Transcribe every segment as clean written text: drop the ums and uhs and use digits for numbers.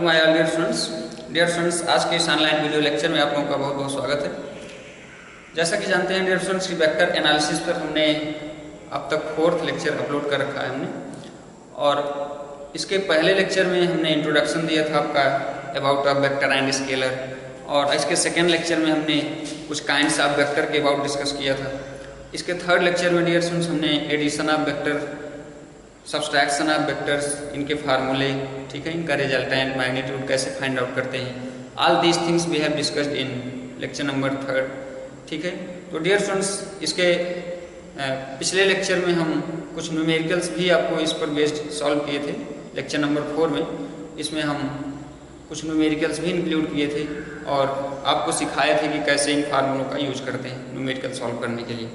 My all dear students, आज के इस ऑनलाइन वीडियो लेक्चर में आप लोगों का बहुत बहुत स्वागत है। जैसा कि जानते हैं डियर स्टूडेंट्स की वेक्टर एनालिसिस पर हमने अब तक 4th लेक्चर अपलोड कर रखा है हमने, और इसके पहले लेक्चर में हमने इंट्रोडक्शन दिया था आपका about of vector and scalar, और इसके सेकेंड लेक्चर में हमने कुछ काइंड्स ऑफ वेक्टर के अबाउट डिस्कस किया था। इसके थर्ड लेक्चर में डियर स्टूडेंट्स हमने addition of vector, subtraction of vectors, इनके फार्मूले, ठीक है, इनका रिजल्टेंट, मैग्नीट्यूड कैसे फाइंड आउट करते हैं, all these things we have discussed in lecture number 3, ठीक है। तो डियर स्टूडेंट्स, इसके पिछले लेक्चर में हम कुछ न्यूमेरिकल्स भी आपको इस पर बेस्ड सॉल्व किए थे। लेक्चर नंबर 4 में इसमें हम कुछ न्यूमेरिकल्स भी इंक्लूड किए थे और आपको सिखाए थे कि कैसे इन फार्मूलों का यूज करते हैं न्यूमेरिकल सॉल्व करने के लिए।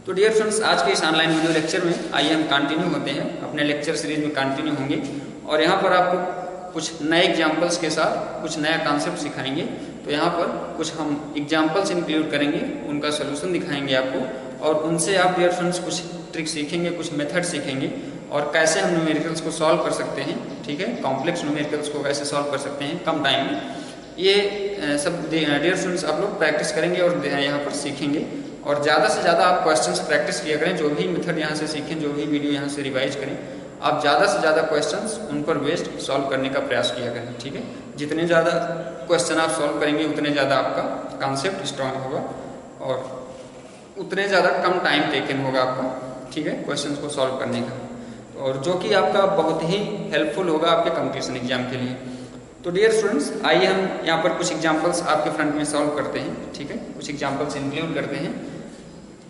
तो डियर फ्रेंड्स, आज के इस ऑनलाइन वीडियो लेक्चर में आइए हम कंटिन्यू होते हैं, अपने लेक्चर सीरीज में कंटिन्यू होंगे, और यहाँ पर आपको कुछ नए एग्जाम्पल्स के साथ कुछ नया कॉन्सेप्ट सिखाएंगे। तो यहाँ पर कुछ हम एग्जाम्पल्स इंक्लूड करेंगे, उनका सोल्यूशन दिखाएंगे आपको, और उनसे आप डियर फ्रेंड्स कुछ ट्रिक सीखेंगे, कुछ मेथड सीखेंगे, और कैसे हम न्यूमेरिकल्स को सॉल्व कर सकते हैं, ठीक है, कॉम्प्लेक्स न्यूमेरिकल्स को कैसे सॉल्व कर सकते हैं कम टाइम में। ये सब डियर स्टूडेंट्स आप लोग प्रैक्टिस करेंगे और यहाँ पर सीखेंगे, और ज़्यादा से ज़्यादा आप क्वेश्चंस प्रैक्टिस किया करें। जो भी मेथड यहाँ से सीखें, जो भी वीडियो यहाँ से रिवाइज करें, आप ज़्यादा से ज़्यादा क्वेश्चंस उन पर बेस्ड सॉल्व करने का प्रयास किया करें, ठीक है। जितने ज़्यादा क्वेश्चन आप सॉल्व करेंगे उतने ज़्यादा आपका कॉन्सेप्ट स्ट्रांग होगा, और उतने ज़्यादा कम टाइम टेकन होगा आपका, ठीक है, क्वेश्चन को सॉल्व करने का, और जो कि आपका बहुत ही हेल्पफुल होगा आपके कॉम्पिटिशन एग्जाम के लिए। तो डियर स्टूडेंट्स, आइए हम यहाँ पर कुछ एग्जाम्पल्स आपके फ्रंट में सॉल्व करते हैं, ठीक है, कुछ एग्जाम्पल्स इंक्लूड करते हैं।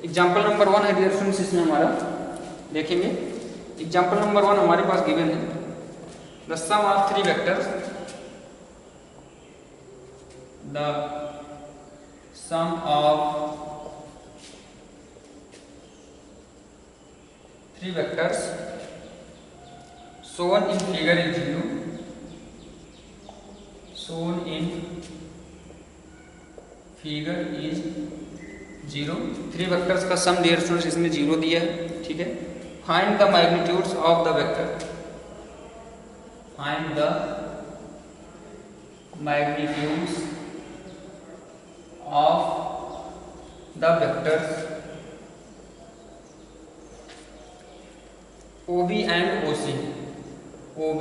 एग्जाम्पल नंबर 1 है डियर स्टूडेंट्स, इसमें हमारा देखेंगे एग्जाम्पल नंबर 1 हमारे पास गिवन है, the sum of 3 vectors, the sum of 3 vectors shown in figure is 0, shown in figure is 0। 3 vectors का सम डियर स्टूडेंट्स इसमें 0 दिया है, ठीक है। Find the magnitudes of the vector, find the magnitudes of the vectors OB and OC, OB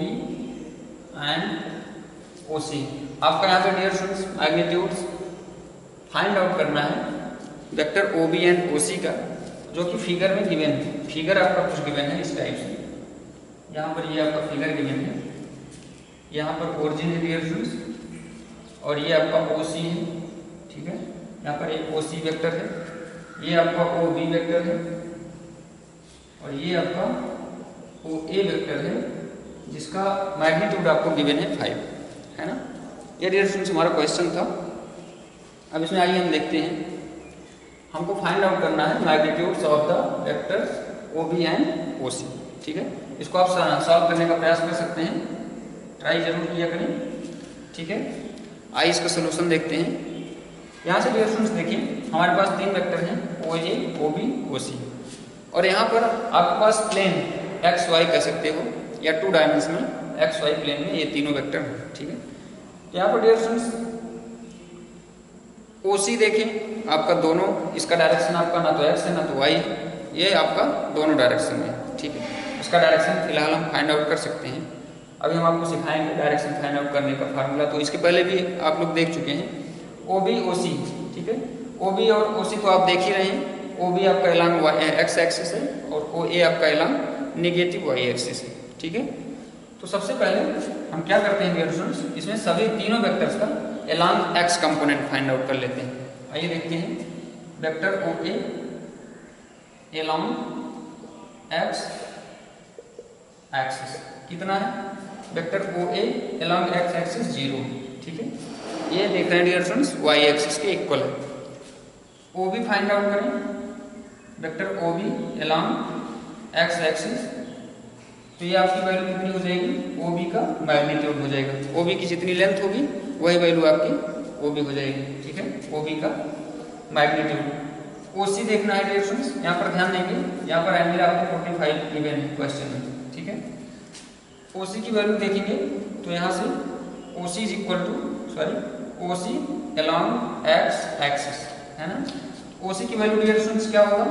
and OC। आपका यहाँ पे dear students magnitudes find out करना है वेक्टर OB एंड OC का, जो कि फिगर में गिवन है। फिगर आपका कुछ गिवन है इस टाइप से, यहाँ पर ये आपका फिगर गिवन है, यहाँ पर ओरिजिन है डियर स्टूडेंट्स, और ये आपका OC है, ठीक है। यहाँ पर एक OC वेक्टर है, ये आपका OB वेक्टर है, और ये आपका OA वेक्टर है, जिसका मैग्नीट्यूड आपको गिवन है 5, है ना। ये डियर स्टूडेंट्स हमारा क्वेश्चन था। अब इसमें आइए हम देखते हैं, हमको फाइंड आउट करना है magnitudes of the vectors OB and OC, ठीक है। इसको आप सॉल्व करने का प्रयास कर सकते हैं, ट्राई जरूर किया करें, ठीक है। आइए इसका सोल्यूशन देखते हैं। यहाँ से डियर स्टूडेंट्स देखिए, हमारे पास 3 वेक्टर हैं, OA, OB, OC, और यहाँ पर आपके पास प्लेन XY कह सकते हो, या 2 डायमेंशनल XY प्लेन में ये तीनों वेक्टर हैं, ठीक है। यहाँ पर डियर स्टूडेंट्स OC देखें, आपका दोनों, इसका डायरेक्शन आपका ना तो X है ना तो Y है, ये आपका दोनों डायरेक्शन में, ठीक है। इसका डायरेक्शन फिलहाल हम फाइंड आउट कर सकते हैं। अभी हम आपको सिखाएंगे डायरेक्शन फाइंड आउट करने का फार्मूला, तो इसके पहले भी आप लोग देख चुके हैं। OB OC, ठीक है, OB और OC तो आप देख ही रहे हैं। OB आपका एलॉन्ग X एक्सिस है, और OA आपका एलॉन्ग नेगेटिव Y एक्सिस है, ठीक है। तो सबसे पहले हम क्या करते हैं डियर स्टूडेंट्स, इसमें सभी तीनों वेक्टर्स का along X component find out कर लेते हैं। आइए देखते हैं, vector OA along X axis कितना है, vector OA along X axis 0, ठीक है। ये देख रहे हैं डियर स्टूडेंट्स Y एक्सिस के इक्वल है। OB फाइंड आउट करें, vector OB along X axis, तो ये आपकी वैल्यू कितनी हो जाएगी, OB का मैग्नीट्यूड हो जाएगा। OB की जितनी लेंथ होगी वही वैल्यू आपकी OB हो जाएगी, ठीक है, OB का मैग्नीट्यूड। OC देखना है डियर स्टूडेंट्स, यहाँ पर ध्यान देंगे, यहाँ पर एंगल आपको 45 गिवन है क्वेश्चन में, ठीक है। OC की वैल्यू देखेंगे तो यहाँ से OC is equal to OC along x axis, है ना। OC की वैल्यू डियर स्टूडेंट्स क्या होगा,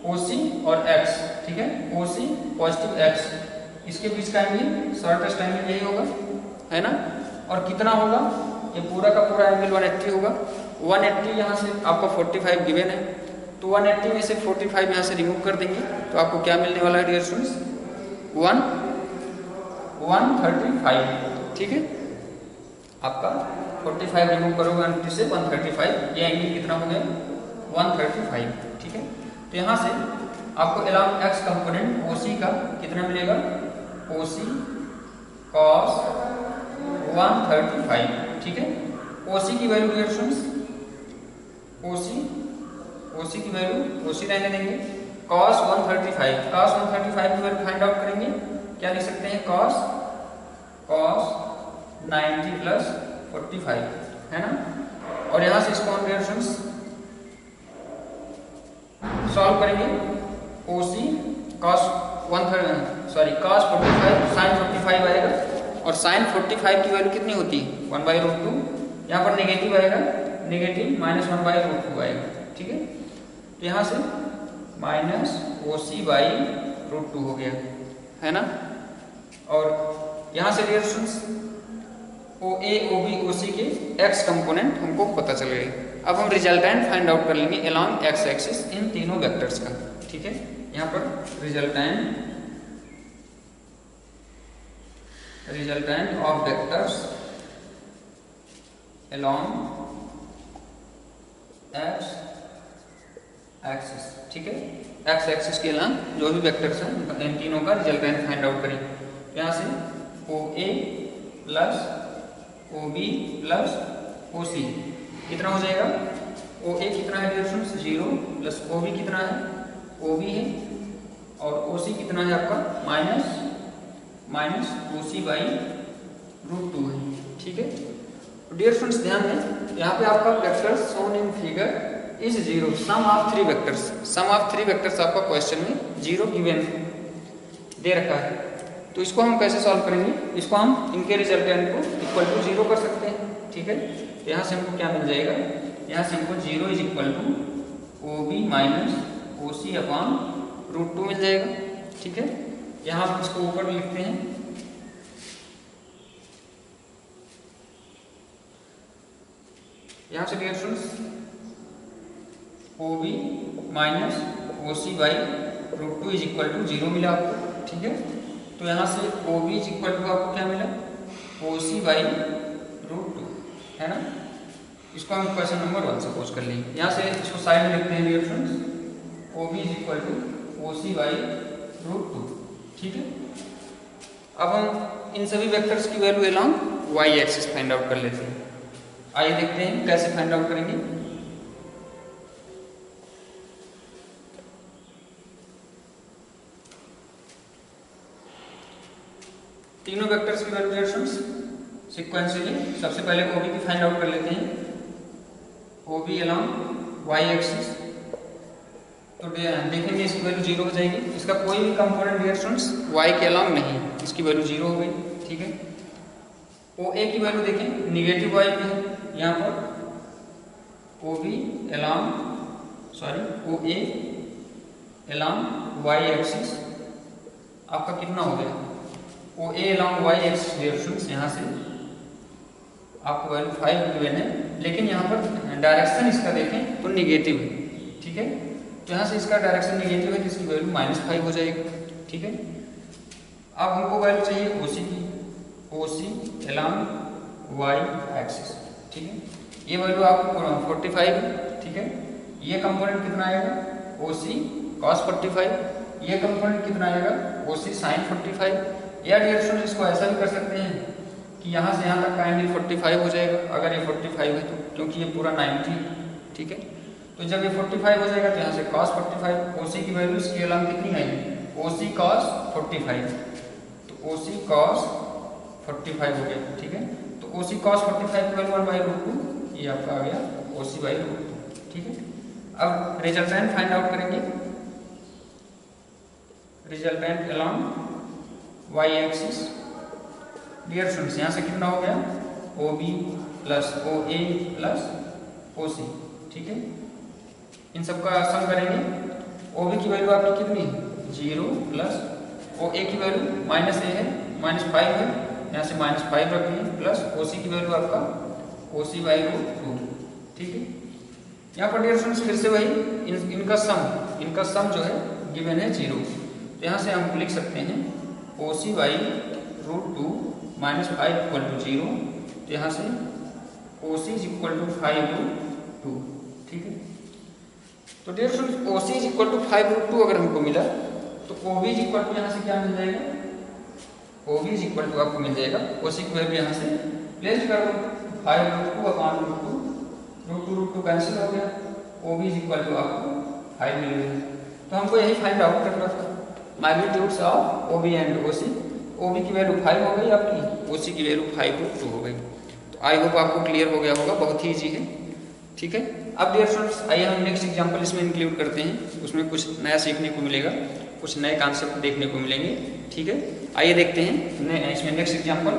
OC और x, ठीक है, OC पॉजिटिव x, इसके बीच का एंगल शॉर्टेस्ट एंगल यही होगा, है ना। और कितना होगा, ये पूरा का पूरा एंगल 180 होगा। 180 यहाँ से आपको 45 गिवन है, तो 180 में से 45 यहाँ से रिमूव कर देंगे तो आपको क्या मिलने वाला है डियर स्टूडेंट्स, 135, ठीक है। आपका 45 रिमूव करोगे 180 से 135, ये एंगल कितना हो गया 135, ठीक है। तो यहाँ से आपको along x कंपोनेंट OC का कितना मिलेगा, OC cos 135, ठीक है। OC की वैल्यू डियर स्टूडेंट्स, OC की वैल्यू OC रहने देंगे, cos 135 की वैल्यू फाइंड आउट करेंगे, क्या लिख सकते हैं, cos 90 प्लस 45, है ना। और यहाँ से इसको हम डियर स्टूडेंट्स सॉल्व करेंगे, OC cos 45 sin 45 आएगा, और sin 45 की वैल्यू कितनी होती है 1/√2, यहाँ पर नेगेटिव आएगा, नेगेटिव माइनस 1/√2 आएगा, ठीक है। तो यहाँ से माइनस OC/√2 हो गया, है ना। और यहाँ से dear students OA OB OC के x कंपोनेंट हमको पता चल गए। अब हम रिजल्टेंट फाइंड आउट कर लेंगे along x एक्सिस इन तीनों वेक्टर्स का, ठीक है। यहाँ पर resultant of vectors along x axis, ठीक है। x एक्सिस के अलॉन्ग जो भी वेक्टर्स हैं इन तीनों का रिजल्टेंट फाइंड आउट करें। यहाँ से OA plus OB plus OC कितना हो जाएगा, OA कितना है डियर स्टूडेंट्स 0, प्लस OB कितना है, OB है, और OC कितना है आपका माइनस OC/√2 है, ठीक है। डियर स्टूडेंट्स ध्यान दें, यहाँ पे आपका vectors shown in figure is 0, sum of three vectors आपका क्वेश्चन में 0 गिवन दे रखा है। तो इसको हम कैसे सॉल्व करेंगे, इसको हम इनके रिजल्टेंट को इक्वल टू 0 कर सकते हैं, ठीक है। तो यहाँ से हमको क्या मिल जाएगा, यहाँ से हमको 0 is equal to OB minus OC/√2 मिल जाएगा, ठीक है। यहाँ हम इसको ऊपर लिखते हैं, यहाँ से dear students OB minus OC/√2 is equal to 0 मिला आपको, ठीक है। तो यहाँ से OB इज इक्वल टू आपको क्या मिला, OC/√2, है ना। इसको हम क्वेश्चन नंबर 1 सपोज कर लेंगे। यहाँ से इसको साइड में लिखते हैं dear friends, OB is equal to OC/√2, ठीक है। अब हम इन सभी वेक्टर्स की value along y axis find out कर लेते हैं। आइए देखते हैं कैसे फाइंड आउट करेंगे। तीनों वेक्टर्स की वैल्यू डियर फ्रेंड्स सिक्वेंशियली सबसे पहले OB की फाइंड आउट कर लेते हैं, OB अलॉन्ग y एक्सिस। तो देखेंगे इसकी वैल्यू 0 हो जाएगी, इसका कोई भी कंपोनेंट डियर स्टूडेंट्स y के अलॉन्ग नहीं, इसकी वैल्यू 0 हो गई, ठीक है। OA की वैल्यू देखें निगेटिव y पे है, यहाँ पर OA अलॉन्ग y एक्सिस आपका कितना हो गया, OA along y axis dear students यहाँ से आपको वैल्यू 5 गिवन है, लेकिन यहाँ पर डायरेक्शन इसका देखें तो निगेटिव है, ठीक है। तो यहाँ से इसका डायरेक्शन निगेटिव है, जिसकी वैल्यू -5 हो जाएगी, ठीक है। अब हमको वैल्यू चाहिए OC की, OC अलॉन्ग y एक्सिस, ठीक है। ये वैल्यू आपको 45 है, ठीक है। ये कंपोनेंट कितना आएगा, OC cos 45, ये कंपोनेंट कितना आएगा, OC sin 45। या डियर स्टूडेंट्स इसको ऐसा भी कर सकते हैं कि यहाँ से यहाँ तक का एंगल 45 हो जाएगा, अगर ये 45 है तो, क्योंकि ये पूरा 90 है, ठीक है। तो जब ये 45 हो जाएगा तो यहाँ से cos 45, OC की वैल्यू इसके अलॉन्ग कितनी आएगी, OC cos 45, तो OC cos 45 हो गया, ठीक है। तो OC cos 45 की वैल्यू 1/√2, ये आपका आ गया OC/√2, ठीक है। अब रिजल्टेंट फाइंड आउट करेंगे, resultant along y axis dear students यहाँ से कितना हो गया O B plus O A plus O C, ठीक है। इन सबका सम करेंगे। ओ बी की वैल्यू आपकी कितनी, 0 प्लस ओ ए की वैल्यू माइनस ए है, -5 है, यहाँ से -5 रखेंगे, प्लस ओ सी की वैल्यू आपका ओ सी बाई रूट 2, ठीक है। यहाँ पर डियर स्टूडेंट्स फिर से वही इनका सम जो है गिवन है 0, तो यहाँ से हम लिख सकते हैं O C by root 2 -5 equal to 0, तो यहाँ से O C is equal to 5 root 2, ठीक है। तो dear students O C is equal to 5 root 2 अगर हमको मिला तो O B is equal to यहाँ से क्या मिल जाएगा, O B is equal to आपको मिल जाएगा ओ सी की वैल्यू यहाँ से प्लेस कर दो, 5 रूट 2 अपॉन रूट 2 कैंसिल हो गया, O B is equal to आपको 5 मिल गया। तो हमको यही फाइंड आउट करना था magnitudes of O B and O C. O B की वैल्यू 5 हो गई आपकी, ओ सी की वैल्यू 5 रूट 2 हो गई। तो आई होप आपको क्लियर हो गया होगा, बहुत ही ईजी है, ठीक है। अब डियर स्टूडेंट्स आइए हम नेक्स्ट एग्जांपल इसमें इंक्लूड करते हैं, उसमें कुछ नया सीखने को मिलेगा, कुछ नए कॉन्सेप्ट देखने को मिलेंगे, ठीक है। आइए देखते हैं इसमें next example.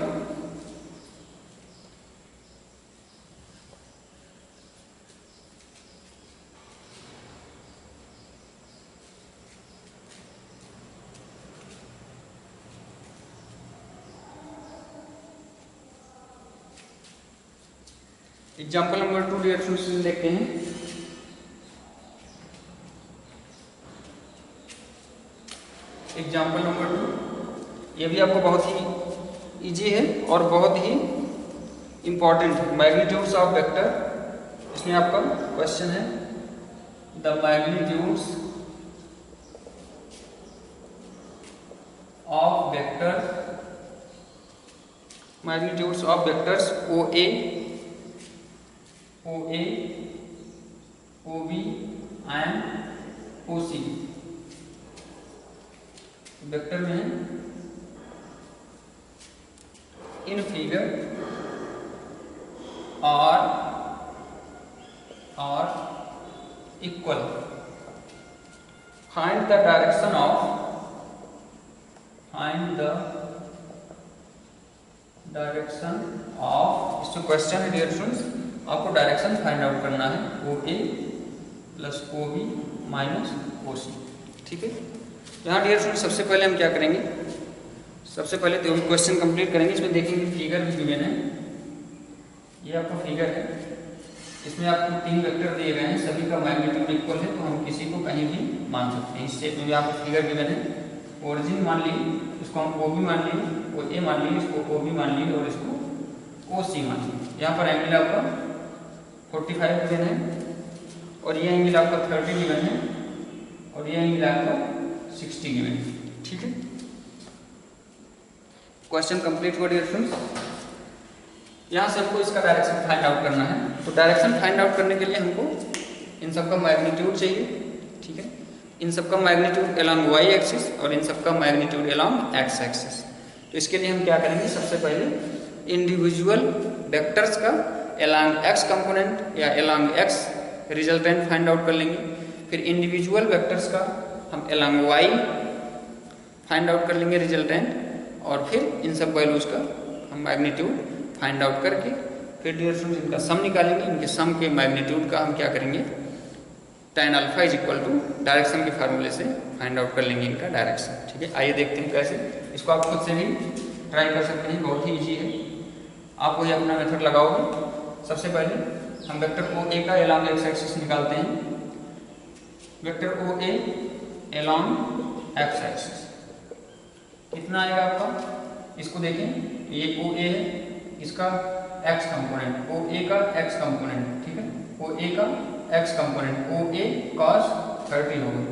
Example number 2 dear students देखते हैं। एग्जाम्पल नंबर 2 ये भी आपको बहुत ही इजी है और बहुत ही इंपॉर्टेंट, मैग्नीट्यूड्स ऑफ वेक्टर। इसमें आपका क्वेश्चन है the magnitudes of vectors O A, O A, O B and O C. Vector में in figure are equal, find the direction of इसको क्वेश्चन है डियर स्टूडेंट्स, आपको डायरेक्शन फाइंड आउट करना है O A plus O B minus O C, ठीक है। यहाँ dear student सबसे पहले हम क्या करेंगे, सबसे पहले तो हम क्वेश्चन कंप्लीट करेंगे। इसमें देखेंगे फिगर भी गिवन है, ये आपका फिगर है, इसमें आपको 3 वेक्टर दिए गए हैं, सभी का मैग्नीट्यूड इक्वल है, तो हम किसी को कहीं भी मान सकते हैं। इस स्टेप में भी आपको फिगर गिवन है, ओरिजिन मान ली, इसको हम ओ बी मान ली, ओ ए मान ली, इसको ओ बी मान ली और इसको ओ सी मान ली। यहाँ पर एंगल आपका 45 गिवन है और ये एंगल आपका 30 गिवन है और ये एंगल आपका 60 गिवन है, ठीक है। क्वेश्चन कंप्लीट हुआ डियर फ्रेंड्स। यहाँ से हमको इसका डायरेक्शन फाइंड आउट करना है, तो डायरेक्शन फाइंड आउट करने के लिए हमको इन सब का मैग्नीट्यूड चाहिए, ठीक है। इन सब का मैग्नीट्यूड अलोंग वाई एक्सिस और इन सब का मैग्नीट्यूड अलोंग एक्स एक्सिस। तो इसके लिए हम क्या करेंगे, सबसे पहले इंडिविजुअल वेक्टर्स का अलोंग एक्स कंपोनेंट या along x resultant find out कर लेंगे। फिर इंडिविजुअल वेक्टर्स का हम अलोंग वाई फाइंड आउट कर लेंगे रिजल्टेंट, और फिर इन सब वैल्यूज का हम मैग्नीट्यूड फाइंड आउट करके फिर डियर स्टूडेंट्स इनका सम निकालेंगे। इनके सम के मैग्नीट्यूड का हम क्या करेंगे, tan alpha is equal to direction के फार्मूले से फाइंड आउट कर लेंगे इनका डायरेक्शन, ठीक है। आइए देखते हैं कैसे, इसको आप खुद से भी ट्राई कर सकते हैं, बहुत ही ईजी है। आप वही अपना मेथड लगाओगे। सबसे पहले हम वेक्टर ओ ए का अलोंग एक्स एक्सिस निकालते हैं। Vector O a along x axis कितना आएगा आपका, इसको देखें, ये ओ ए है, इसका एक्स कंपोनेंट, ओ ए का एक्स कंपोनेंट, ठीक है, ओ ए का एक्स कंपोनेंट, ओ ए cos 30 होगा,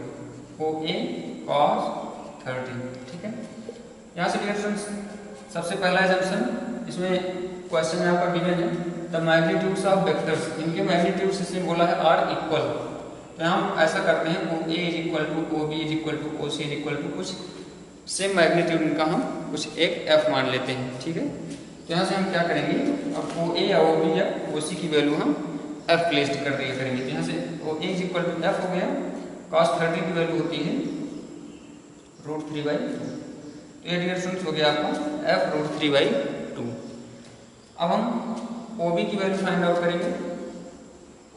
ओ ए cos 30, ठीक है। यहाँ से डियर स्टूडेंट्स सबसे पहला एजम्पशन, इसमें क्वेश्चन में आपका गिवन है द मैग्नीट्यूड्स ऑफ वेक्टर्स, इनके मैग्नीट्यूड्स इसमें बोला है आर इक्वल। तो हम ऐसा करते हैं O A is equal to O B is equal to O C is equal to कुछ सेम मैग्नीट्यूड इनका हम कुछ एक एफ मान लेते हैं, ठीक है। तो यहाँ से हम क्या करेंगे, अब ओ ए या ओ बी या ओ सी की वैल्यू हम एफ प्लेस्ड कर दिया करेंगे। तो यहाँ से O A is equal to F हो गया, cos 30 की वैल्यू होती है √3/2, तो ये डियर स्टूडेंट्स हो गया आपका एफ √3/2। अब हम ओ बी की वैल्यू फाइंड आउट करेंगे,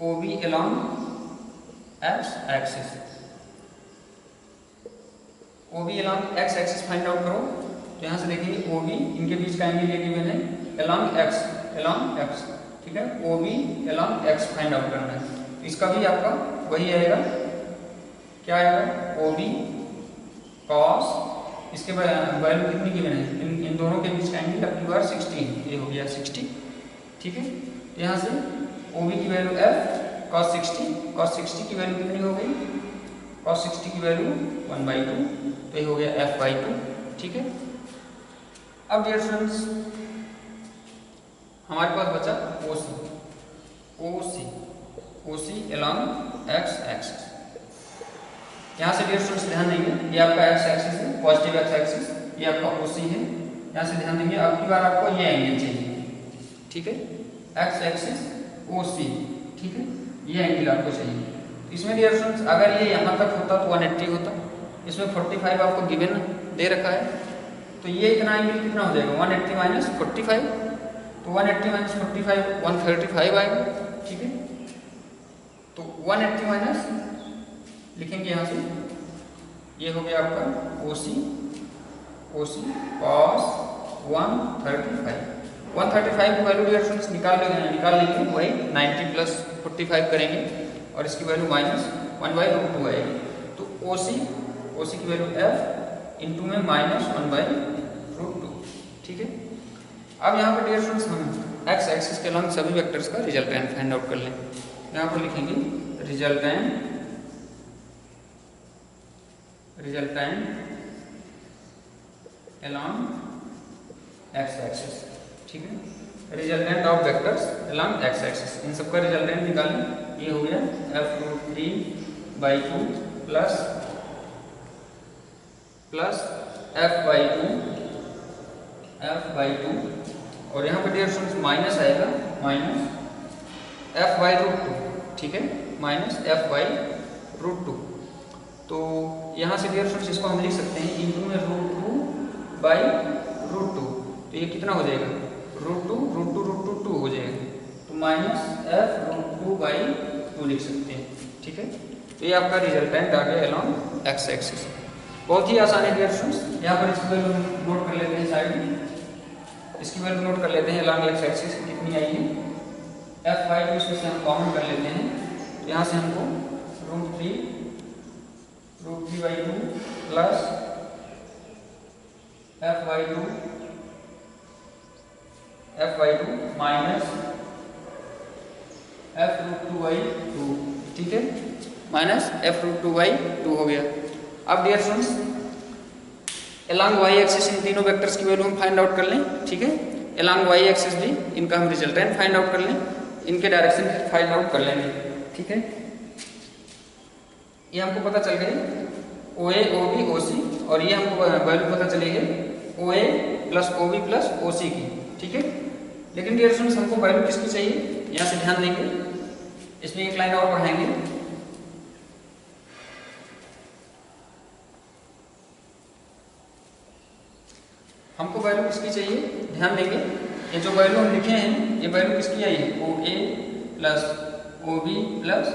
O B along X axis, O B along X axis find out करो। तो यहाँ से देखेंगे ओ बी, इनके बीच का एंगल ये गिवन है अलॉन्ग एक्स, ठीक है। O B along X find out करना है, तो इसका भी आपका वही आएगा, क्या आएगा, ओ बी कॉस, इसके वैल्यू कितनी गिवन है, इन दोनों के बीच का एंगल डब्ल्यू आर 16, ये हो गया 60, ठीक है। तो यहाँ से ओ बी की वैल्यू एफ कॉस 60 की वैल्यू कितनी हो गई, कॉस 60 की वैल्यू 1/2, तो ये हो गया f/2, ठीक है। अब डियर स्टूडेंट्स हमारे पास बचा OC अलॉन्ग एक्स एक्सिस। यहाँ से डियर स्टूडेंट्स ध्यान देंगे, ये आपका एक्स एक्सिस है, पॉजिटिव एक्स एक्सिस, ये आपका OC है। यहाँ से ध्यान देंगे, अब की बार आपको ये एंगल चाहिए, ठीक है, एक्स एक्सिस OC, ठीक है, ये एंगल आपको चाहिए। इसमें डियर स्टूडेंट्स अगर ये यहाँ तक होता तो 180 होता, इसमें 45 आपको गिवन दे रखा है, तो ये इतना एंगल कितना हो जाएगा, 180 माइनस 45, तो 180 माइनस 45 135 आएगा, ठीक है। तो 180 माइनस लिखेंगे यहाँ से, ये हो गया आपका OC cos 135 की वैल्यू डियर स्टूडेंट्स निकाल लेंगे, वही 90 प्लस 45 करेंगे और इसकी वैल्यू माइनस 1/√2 आएगी। तो OC की वैल्यू f इंटू में माइनस 1/√2, ठीक है। अब यहाँ पर डियर स्टूडेंट्स हम एक्स एक्सिस के अलॉन्ग सभी वेक्टर्स का रिजल्टेंट फाइंड आउट कर लें। यहाँ पर लिखेंगे रिजल्टेंट अलॉन्ग एक्स एक्सिस, ठीक है। Resultant of vectors along X axis, इन सबका रिजल्टेंट निकालें, ये हो गया f√3/2 प्लस f/2 और यहाँ पर डियर स्टूडेंट्स माइनस आएगा, माइनस f/√2, ठीक है, माइनस f/√2। तो यहाँ से डियर स्टूडेंट्स इसको हम लिख सकते हैं इंटू में √2/√2, तो ये कितना हो जाएगा, √2 हो जाएगा, तो माइनस f√2/2 लिख सकते हैं, ठीक है। तो ये आपका रिजल्टेंट आ गया अलॉन्ग एक्स एक्सिस। बहुत ही आसान है डियर स्टूडेंट्स। यहाँ पर इसकी वैल्यू नोट कर लेते हैं साइड में, इसकी वैल्यू नोट कर लेते हैं अलॉन्ग एक्स एक्सिस कितनी आई है, f/2 इसमें से हम कॉमन कर लेते हैं, तो यहाँ से हमको √3/2 प्लस f/2 माइनस f√2/2, ठीक है, माइनस f√2/2 हो गया। अब dear students along y axis इन तीनों वेक्टर्स की वैल्यू हम फाइंड आउट कर लें, ठीक है। अलॉन्ग y एक्सिस भी इनका हम रिजल्टेंट फाइंड आउट कर लें, इनके डायरेक्शन फाइंड आउट कर लेंगे, ठीक है। ये हमको पता चल गई OA OB OC, और ये हमको वैल्यू पता चलेगी OA plus OB plus OC की, ठीक है। लेकिन डियर स्टूडेंट्स हमको वैल्यू किसकी चाहिए, यहाँ से ध्यान देंगे, इसमें एक लाइन और बढ़ाएंगे, हमको वैल्यू किसकी चाहिए, ध्यान देंगे, ये जो वैल्यू हम लिखे हैं ये वैल्यू किसकी आई है, OA plus OB plus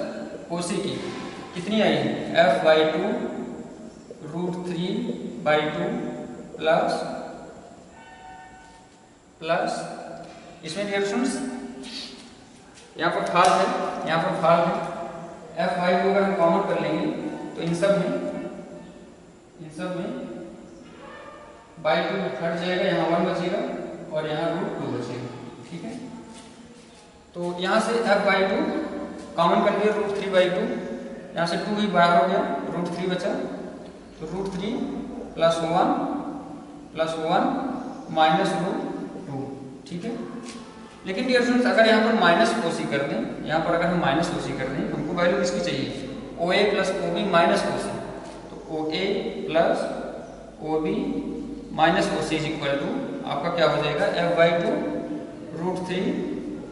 OC की, कितनी आई है, f/2 √3/2 प्लस इसमें डियर स्टूडेंट्स यहाँ पर फाल है, f/2 अगर हम कॉमन कर लेंगे तो इन सब में /2 हट जाएगा, यहाँ 1 बचेगा और यहाँ √2 बचेगा, ठीक है। तो यहाँ से f/2 कॉमन कर लिया √3/2, यहाँ से 2 ही बाहर हो गया, √3 बचा, तो √3 प्लस 1 माइनस √2, ठीक है। लेकिन डियर स्टूडेंट्स अगर यहाँ पर माइनस OC कर दें, यहाँ पर अगर हम माइनस OC कर दें, हमको वैल्यू किसकी चाहिए, OA plus OB minus OC, तो OA plus OB minus OC is equal to आपका क्या हो जाएगा, f/2 √3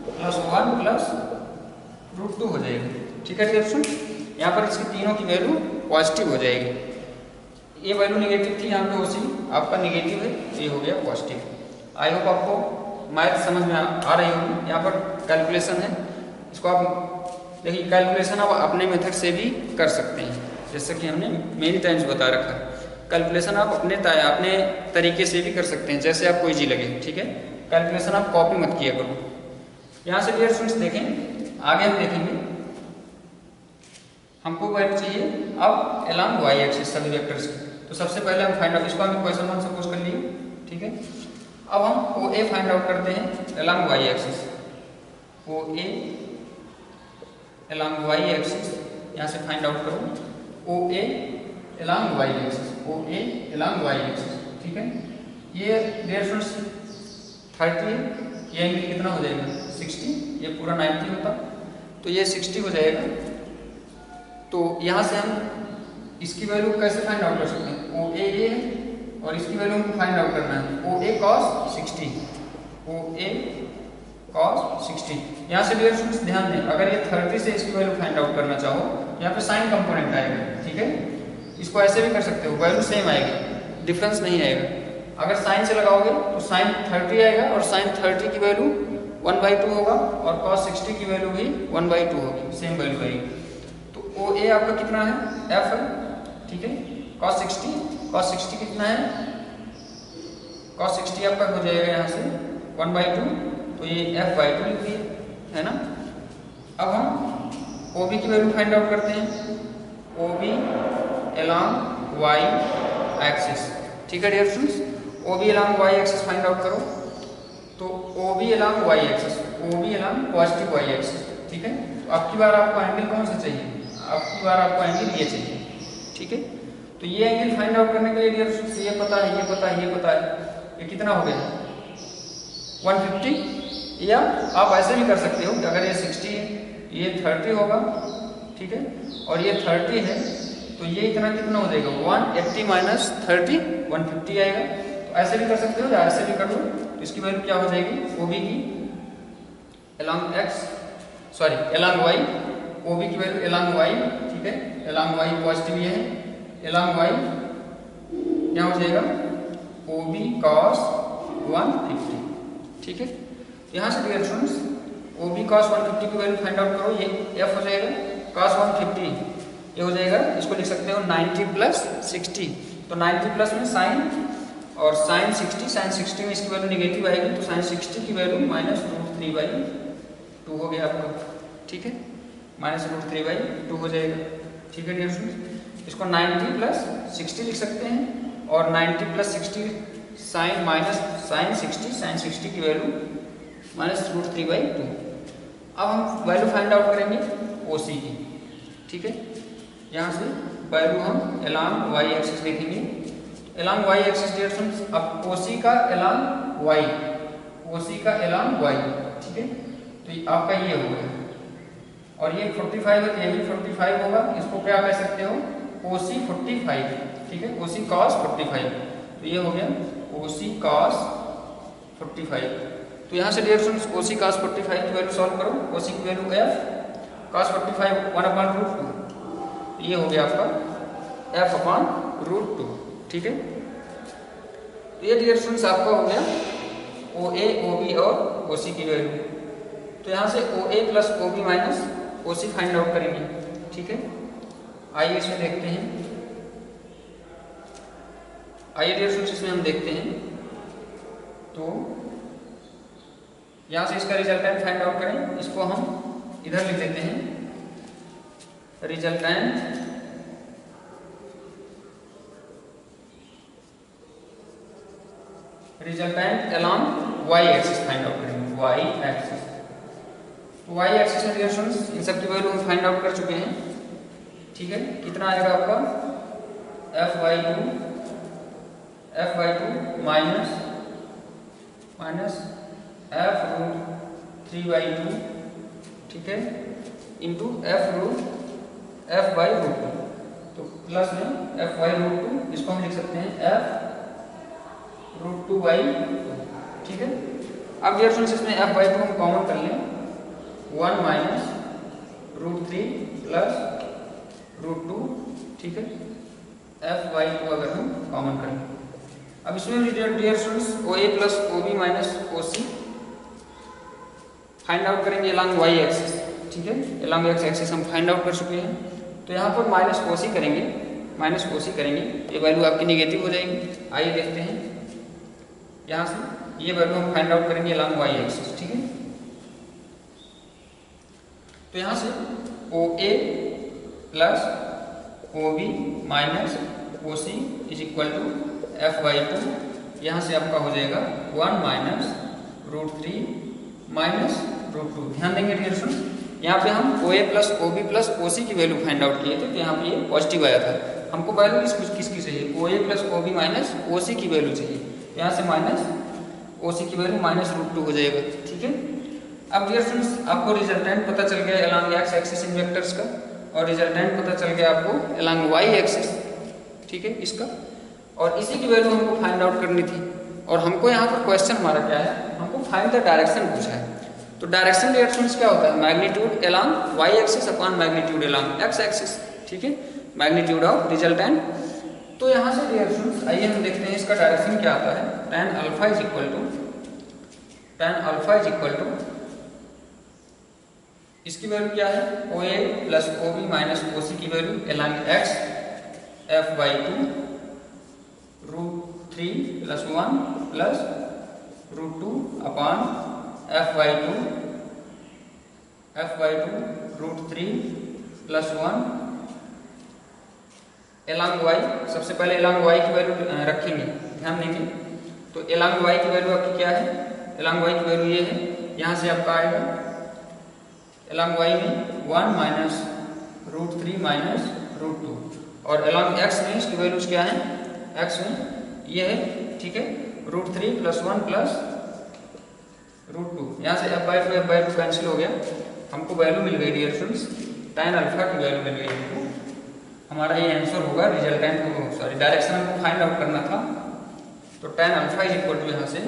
प्लस 1 प्लस √2 हो जाएगा, ठीक है डियर स्टूडेंट्स। यहाँ पर इसकी तीनों की वैल्यू पॉजिटिव हो जाएगी, ये वैल्यू नेगेटिव थी, यहाँ पे OC आपका नेगेटिव है, ये हो गया पॉजिटिव। आई होप आपको मैथ समझ में आ रही होगी। यहाँ पर कैलकुलेशन है, इसको आप देखिए कैलकुलेशन आप अपने मेथड से भी कर सकते हैं, जैसे कि हमने मेनी टाइम्स बता रखा है। कैलकुलेशन आप अपने तरीके से भी कर सकते हैं, जैसे आपको इजी लगे, ठीक है। कैलकुलेशन आप कॉपी मत किया करो। यहाँ से डियर स्टूडेंट्स देखें, आगे हम देखेंगे हमको वैल्यू चाहिए अब अलोंग वाई एक्सिस सभी वेक्टर्स की। तो सबसे पहले हम फाइंड आउट, इसको हम क्वेश्चन 1 सपोज कर लिए, ठीक है। अब हम ओ ए फाइंड आउट करते हैं along Y axis. O a along Y axis, यहाँ से फाइंड आउट करो ओ a along Y axis, O a along Y axis, ठीक है। ये डियर स्टूडेंट्स 30 है, ये एंगल कितना हो जाएगा 60, ये पूरा 90 होता तो ये 60 हो जाएगा। तो यहाँ से हम इसकी वैल्यू कैसे फाइंड आउट कर सकते हैं, ओ ए ये है और इसकी वैल्यू हमको फाइंड आउट करना है ओ ए कॉस 60, ओ ए कॉस 60। यहाँ से डियर स्टूडेंट्स ध्यान दें, अगर ये 30 से इसकी वैल्यू फाइंड आउट करना चाहो, यहाँ पे साइन कंपोनेंट आएगा, ठीक है। इसको ऐसे भी कर सकते हो, वैल्यू सेम आएगी, डिफरेंस नहीं आएगा। अगर साइन से लगाओगे तो साइन 30 आएगा और साइन 30 की वैल्यू 1/2 होगा और cos 60 की वैल्यू भी 1/2 होगी, सेम वैल्यू आएगी। तो ओ ए आपका कितना है f है, ठीक है। cos 60 कितना है, cos 60 आपका हो जाएगा यहाँ से 1/2, तो ये f/2 लिख दिए, है ना। अब हम ओ बी की वैल्यू फाइंड आउट करते हैं, O B along Y axis, ठीक है dear students. O B along Y axis find out करो, तो O B along Y axis, O B along positive Y axis, ठीक है। तो अब की बार आपको एंगल कौन सा चाहिए, अब की बार आपको एंगल ये चाहिए, ठीक है। तो ये एंगल फाइंड आउट करने के लिए डियर स्टूडेंट्स ये पता है, ये पता है, ये पता है, ये कितना हो गया 150। या आप ऐसे भी कर सकते हो कि अगर ये 60 है, ये 30 होगा, ठीक है, और ये 30 है, तो ये इतना कितना हो जाएगा 180 माइनस 30 150 आएगा। तो ऐसे भी कर सकते हो या ऐसे भी कर लो, तो इसकी वैल्यू क्या हो जाएगी ओ बी की along X, sorry along Y, O B की वैल्यू अलोंग वाई, ठीक है। अलोंग वाई पॉजिटिव ये है, अलोंग वाई क्या हो जाएगा ओ बी कॉस 150, ठीक है। यहाँ से dear students O B cos 150 की वैल्यू फाइंड आउट करो, ये एफ हो जाएगा कॉस 150, ये हो जाएगा, इसको लिख सकते हो 90 प्लस 60, तो 90 प्लस में साइन और साइन 60 में इसकी वैल्यू निगेटिव आएगी, तो साइन 60 की वैल्यू -√3/2 हो गया आपका, ठीक है, -√3/2 हो जाएगा, ठीक है डियर स्टूडेंट्स। इसको 90 प्लस 60 लिख सकते हैं और 90 प्लस 60 साइन माइनस साइन 60 की वैल्यू -√3/2। अब हम वैल्यू फाइंड आउट करेंगे ओ सी की, ठीक है। यहाँ से वैल्यू हम अलोंग वाई एक्सिस देखेंगे, along Y axis dear students, अब ओ सी का अलोंग वाई, ओ सी का अलोंग वाई, ठीक है। तो आपका ये हो गया और ये 45 है, ये भी 45 होगा, इसको क्या कह सकते हो ओ सी 45, ठीक है, ओ सी कॉस 45, तो ये हो गया ओ सी कॉस 45। तो यहाँ से डियर स्टूडेंट्स ओ सी कॉस 45 की वैल्यू सॉल्व करो, ओ सी की वैल्यू एफ कॉस 45 1/√2, ये हो गया आपका f/√2, ठीक है। तो ये डियर स्टूडेंट्स आपका हो गया ओ ए, ओ बी और ओ सी की वैल्यू। तो यहाँ से O A plus O B minus O C find out करेंगे, ठीक है। आइए इसमें देखते हैं, आइए डियर स्टूडेंट्स इसमें हम देखते हैं। तो यहाँ से इसका रिजल्टेंट फाइंड आउट करें, इसको हम इधर लिख देते हैं, resultant along Y axis find out करेंगे, वाई एक्सिस। तो वाई एक्सिस में डियर स्टूडेंट्स इन सब की वैल्यू हम फाइंड आउट कर चुके हैं, ठीक है। कितना आएगा आपका f/2 माइनस f√3/2, ठीक है, इंटू f/√2, तो प्लस में f/√2, इसको हम लिख सकते हैं f√2/2, ठीक है। अब डियर स्टूडेंट्स इसमें f/2 हम कॉमन कर लें, 1 माइनस √3 प्लस √2, ठीक है, f/2 अगर हम कॉमन करें। अब इसमें भी dear students O A plus O B minus O C find out करेंगे एलॉन्ग वाई एक्सिस, ठीक है, एलॉन्ग एक्स एक्सिस हम फाइंड आउट कर चुके हैं। तो यहाँ पर माइनस कोसी करेंगे, माइनस कोसी करेंगे, ये वैल्यू आपकी निगेटिव हो जाएगी। आइए देखते हैं, यहाँ से ये वैल्यू हम फाइंड आउट करेंगे एलॉन्ग वाई एक्सिस, ठीक है। तो यहाँ से O A plus O B minus O C is equal to F by two, यहाँ से आपका हो जाएगा 1 माइनस √3 माइनस √2। ध्यान देंगे डियर स्टूडेंट्स, यहाँ पे हम O A plus O B plus O C की वैल्यू फाइंड आउट किए थे, तो यहाँ पे ये पॉजिटिव आया था। हमको वैल्यू किसकी चाहिए, ओ A plus O B minus O C की वैल्यू चाहिए, यहाँ से माइनस ओ सी की वैल्यू माइनस √2 हो जाएगा, ठीक है। अब डियर स्टूडेंट्स आपको रिजल्टेंट पता चल गया एलॉन्ग एक्स एक्सिस इन वेक्टर्स का, और रिजल्टेंट पता चल गया आपको एलॉन्ग वाई एक्सिस, ठीक है, इसका। और इसी की वैल्यू हमको फाइंड आउट करनी थी, और हमको यहाँ पर क्वेश्चन हमारा क्या है, हमको फाइंड द डायरेक्शन पूछा है। तो डायरेक्शन डियर स्टूडेंट्स क्या होता है, magnitude along Y axis upon magnitude along X axis, ठीक है, मैग्नीट्यूड ऑफ रिजल्टेंट। तो यहाँ से डियर स्टूडेंट्स आइए हम देखते हैं इसका डायरेक्शन क्या आता है। tan alpha is equal to इसकी वैल्यू क्या है, O A plus O B minus O C की value along X F by two √3 plus 1 plus √2 upon F by two √3 plus 1 along Y. सबसे पहले एलॉन्ग वाई की value रखेंगे, ध्यान देंगे। तो एलॉन्ग वाई की वैल्यू आपकी क्या है, एलॉन्ग वाई की वैल्यू ये है, यहाँ से आपका आएगा एलॉन्ग वाई में 1 माइनस √3 माइनस √2, और एलॉन्ग एक्स में इसकी वैल्यूज क्या है, एक्स में ये है, ठीक है, √3 प्लस 1 प्लस √2। यहाँ से एफ बाई टू कैंसिल हो गया, हमको वैल्यू मिल गई डियर स्टूडेंट्स, tan अल्फा की वैल्यू मिल गई हमको। हमारा ये आंसर होगा रिजल्टेंट को, सॉरी डायरेक्शन हमको फाइंड आउट करना था। तो tan alpha is equal to यहाँ से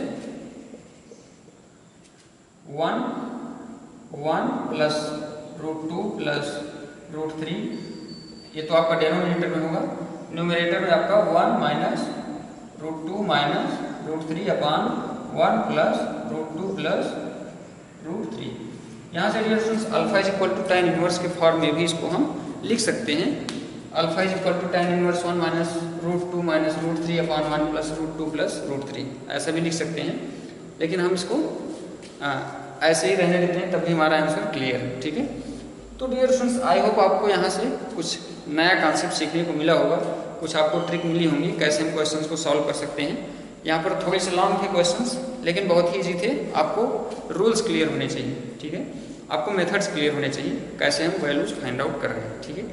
1 प्लस √2 प्लस √3, ये तो आपका डेनोमिनेटर में होगा, न्यूमरेटर में आपका 1 minus √2 minus √3 upon 1 plus √2 plus √3। यहाँ से dear students alpha is equal to tan inverse के फॉर्म में भी इसको हम लिख सकते हैं। Alpha is equal to tan inverse 1 minus √2 minus √3 upon 1 plus √2 plus √3, ऐसा भी लिख सकते हैं, लेकिन हम इसको ऐसे ही रहने देते हैं, तब भी हमारा आंसर क्लियर है, ठीक है। तो डियर स्टूडेंट्स आई होप आपको यहाँ से कुछ नया कॉन्सेप्ट सीखने को मिला होगा, कुछ आपको ट्रिक मिली होंगी कैसे हम क्वेश्चंस को सॉल्व कर सकते हैं। यहाँ पर थोड़े से लॉन्ग थे क्वेश्चंस, लेकिन बहुत ही ईजी थे। आपको रूल्स क्लियर होने चाहिए, ठीक है, आपको मेथड्स क्लियर होने चाहिए कैसे हम वैल्यूज फाइंड आउट कर रहे हैं, ठीक है।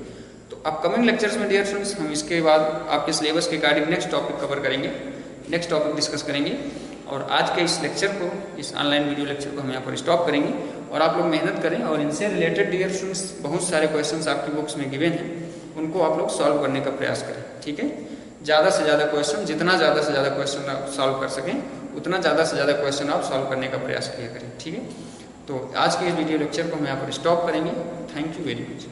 तो अपकमिंग लेक्चर्स में डियर स्टूडेंट्स हम इसके बाद आपके सिलेबस के रिगार्डिंग नेक्स्ट टॉपिक कवर करेंगे, नेक्स्ट टॉपिक डिस्कस करेंगे। और आज के इस लेक्चर को, इस ऑनलाइन वीडियो लेक्चर को हम यहाँ पर स्टॉप करेंगे, और आप लोग मेहनत करें और इनसे रिलेटेड डियर स्टूडेंट्स बहुत सारे क्वेश्चंस आपकी बुक्स में गिवन हैं, उनको आप लोग सॉल्व करने का प्रयास करें, ठीक है। ज़्यादा से ज़्यादा क्वेश्चन, जितना ज़्यादा से ज़्यादा क्वेश्चन आप सॉल्व कर सकें, उतना ज़्यादा से ज़्यादा क्वेश्चन आप सॉल्व करने का प्रयास किया करें, ठीक है। तो आज के इस वीडियो लेक्चर को हम यहाँ पर स्टॉप करेंगे। Thank you very much.